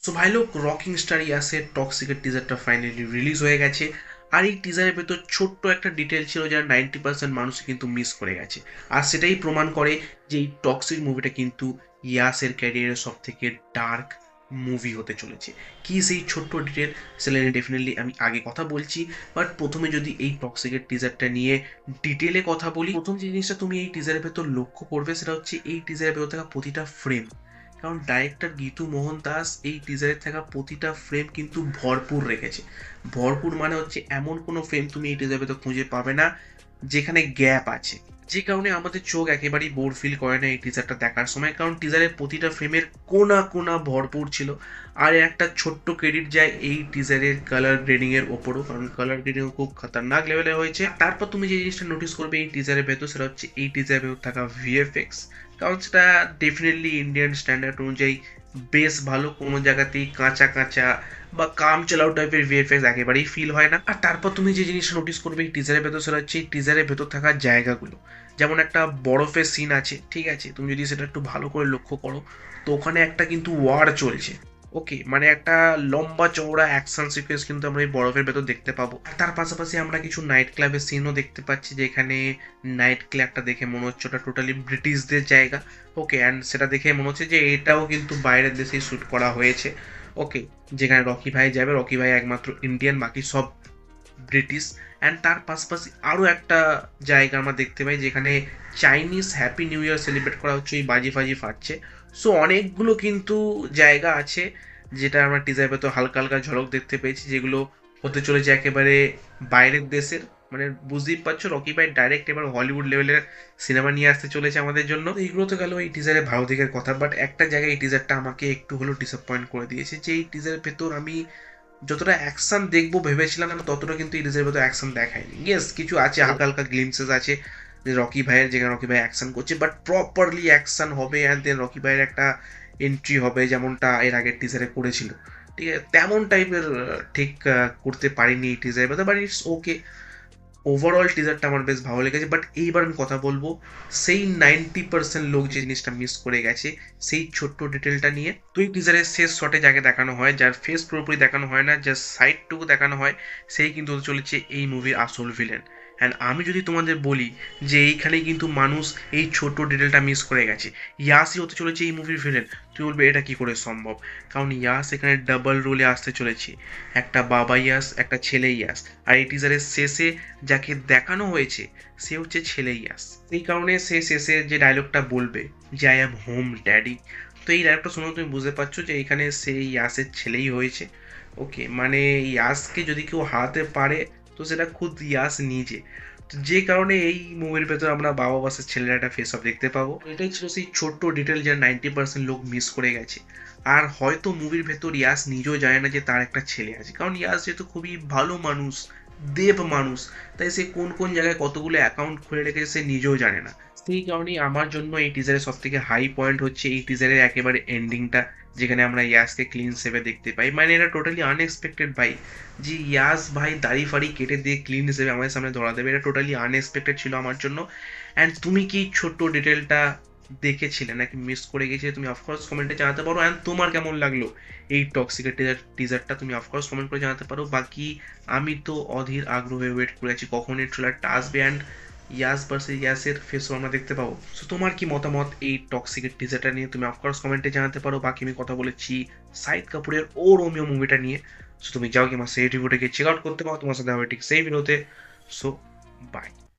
So ভাই লোক, rocking star ইয়াসের টক্সিকের টিজারটা finally release হয়ে গেছে। আর এই টিজারের ভেতর ছোট্ট একটা ডিটেল ছিল যারা 90% মানুষ কিন্তু মিস করে গেছে। আর সেটাই প্রমাণ করে যে এই টক্সিক মুভিটা কিন্তু ইয়াসের ক্যারিয়ারের সব থেকে ডার্ক মুভি হতে চলেছে। কি সেই ছোট্ট ডিটেল, সেটা নিয়ে ডেফিনেটলি আমি আগে কথা বলছি। বাট প্রথমে যদি এই টক্সিকের টিজারটা নিয়ে ডিটেলে কথা বলি, প্রথম যে জিনিসটা তুমি এই টিজারের ভেতর লক্ষ্য করবে সেটা হচ্ছে এই টিজারের ভেতর থাকা প্রতিটা ফ্রেম। কারণ ডাইরেক্টর গীতু মোহন দাস এই টিজারে থাকা প্রতিটা ফ্রেম কিন্তু ভরপুর রেখেছে। ভরপুর মানে হচ্ছে এমন কোনো ফ্রেম তুমি এই টিজারে তো খুঁজে পাবে না যেখানে গ্যাপ আছে, যে কারণে আমাদের চোখ একেবারেই বোর ফিল করে না এই টিজারটা দেখার সময়। কারণ টিজারের প্রতিটা ফ্রেমের কোনা কোনা ভরপুর ছিল। আর একটা ছোট্ট ক্রেডিট যায় এই টিজারের কালার গ্রেডিং এর ওপরও, কারণ কালার গ্রেডিং খুব খতরনাক লেভেলে হয়েছে। তারপর তুমি যে জিনিসটা নোটিস করবে এই টিজারের ভেতর, সেটা হচ্ছে এই টিজারের ভেতর থাকা ভিএফএক্স। কারণ সেটা ডেফিনেটলি ইন্ডিয়ান স্ট্যান্ডার্ড অনুযায়ী বেশ ভালো, কোনো জায়গাতেই কাঁচা কাঁচা বা কাম চালাও টাইপের ভিএফএক্স একেবারেই ফিল হয় না। আর তারপর তুমি যে জিনিসটা নোটিস করবে এই টিজারের ভেতর, সেটা হচ্ছে এই টিজারের ভেতর থাকা জায়গাগুলো। যেমন একটা বরফের সিন আছে, ঠিক আছে, তুমি যদি সেটা একটু ভালো করে লক্ষ্য করো, তো ওখানে একটা কিন্তু ওয়ার চলছে। ওকে, মানে একটা লম্বা চওড়া অ্যাকশন সিকোয়েন্স কিন্তু আমরা এই বরফের ভেতর দেখতে পাবো। তার পাশাপাশি আমরা কিছু নাইট ক্লাবের সিনও দেখতে পাচ্ছি, যেখানে নাইট ক্লাবটা দেখে মনে হচ্ছে ওটা টোটালি ব্রিটিশদের জায়গা। ওকে, অ্যান্ড সেটা দেখে মনে হচ্ছে যে এটাও কিন্তু বাইরের দেশেই শ্যুট করা হয়েছে। ওকে, যেখানে রকি ভাই যাবে, রকি ভাই একমাত্র ইন্ডিয়ান, বাকি সব ব্রিটিশ। অ্যান্ড তার পাশাপাশি আরও একটা জায়গা আমরা দেখতে পাই যেখানে Chinese happy new year celebrate করা হচ্ছে, এই বাজি ফাজি ফাটছে। সো অনেকগুলো কিন্তু জায়গা আছে যেটা আমরা টিজার তো হালকা হালকা ঝলক দেখতে পেয়েছি, যেগুলো হতে চলেছে একেবারে বাইরের দেশের। মানে বুঝতেই পারছো, রকি ভাই ডাইরেক্ট এবার হলিউড লেভেলের সিনেমা নিয়ে আসতে চলেছে আমাদের জন্য। তো এইগুলো তো গেল এই টিজারের ভালো দিকের কথা। বাট একটা জায়গায় এই টিজারটা আমাকে একটু হলেও ডিসঅ্যাপয়েন্ট করে দিয়েছে, যে এই টিজারের ভেতর আমি যতটা অ্যাকশন দেখবো ভেবেছিলাম না, ততটা কিন্তু এই টিজারের ভেতর অ্যাকশন দেখায়নি। ইয়েস, কিছু আছে, হালকা হালকা গ্লিমসেস আছে যে রকি ভাইয়ের, যেখানে রকি ভাই অ্যাকশন করছে, বাট প্রপারলি অ্যাকশন হবে অ্যান্ড দেন রকি ভাইয়ের একটা এন্ট্রি হবে যেমনটা এর আগের টিজারে করেছিল, ঠিক আছে, তেমন টাইপের ঠিক করতে পারিনি এই টিজারের ভেতর। বাট ইটস ওকে, ওভারঅল টিজারটা আমার বেশ ভালো লেগেছে। বাট এইবার আমি কথা বলবো সেই 90% লোক যে জিনিসটা মিস করে গেছে, সেই ছোট্ট ডিটেলটা নিয়ে। তো এই টিজারের শেষ শটে যাকে দেখানো হয়, যার ফেস পুরোপুরি দেখানো হয় না, যার সাইডটুকু দেখানো হয়, সেই কিন্তু হতে চলেছে এই মুভির আসল ভিলেন। অ্যান্ড আমি যদি তোমাদের বলি যে এইখানেই কিন্তু মানুষ এই ছোট্ট ডিটেলটা মিস করে গেছে, ইয়াসই হতে চলেছে এই মুভির ভিলেন, তুই বলবে এটা কি করে সম্ভব? কারণ ইয়াস এখানে ডাবল রোলে আসতে চলেছে, একটা বাবা ইয়াস, একটা ছেলে ইয়াস। আর এই টিজারের শেষে যাকে দেখানো হয়েছে সে হচ্ছে ছেলে ইয়াস। এই কারণে সে শেষে যে ডায়লগটা বলবে যে আই অ্যাম হোম ড্যাডি, তো এই ডায়লগটা শুনে তুমি বুঝতে পারছো যে এখানে সে ইয়াসের ছেলেই হয়েছে। ওকে, মানে ইয়াসকে যদি কেউ হারাতে পারে তো সেটা খুদ ইয়াস নিজে। তো যে কারণে এই মুভির ভেতর আমরা বাবা বাসের ছেলের একটা ফেস অফ দেখতে পাবো। এটাই ছিল সেই ছোট্ট ডিটেল যা 90% লোক মিস করে গেছে। আর হয়তো মুভির ভেতর ইয়াস নিজেও জানে না যে তার একটা ছেলে আছে, কারণ ইয়াস যেহেতু খুবই ভালো মানুষ, দেব মানুষ, তাই সে কোন কোন জায়গায় কতগুলো অ্যাকাউন্ট খুলে রেখেছে সে নিজেও জানে না। সেই কারণেই আমার জন্য এই টিজারের সব থেকে হাই পয়েন্ট হচ্ছে এই টিজারের একেবারে এন্ডিংটা, যেখানে আমরা ইয়াসকে ক্লিন সেভে দেখতে পাই। মানে এটা টোটালি আনএক্সপেক্টেড ভাই, যে ইয়াস ভাই দাড়ি ফাড়ি কেটে দিয়ে ক্লিন হিসেবে আমাদের সামনে ধরা দেবে, এটা টোটালি আনএক্সপেক্টেড ছিল আমার জন্য। অ্যান্ড তুমি কি ছোট্ট ডিটেলটা দেখেছিলে নাকি মিস করে গেছিলে, তুমি অফকোর্স কমেন্টে জানাতে পারো। অ্যান্ড তোমার কেমন লাগলো এই টক্সিকের টিজারটা তুমি অফকোর্স কমেন্ট করে জানাতে পারো। বাকি আমি তো অধীর আগ্রহে ওয়েট করে আছি কখন এই ট্রেলারটা আসবে অ্যান্ড ইয়াস ভার্সেস ইয়াসের ফেসও আমরা দেখতে পাবো। সো তোমার কি মতামত এই টক্সিকের টিজারটা নিয়ে, তুমি অফকোর্স কমেন্টে জানাতে পারো। বাকি আমি কথা বলেছি শাহিদ কাপুরের ও রোমিও মুভিটা নিয়ে। সো তুমি যাও কি আমার সেই রিভিউটাকে চেক আউট করতে পারো, তোমার সাথে হবে ঠিক সেই ভিডিওতে। So by.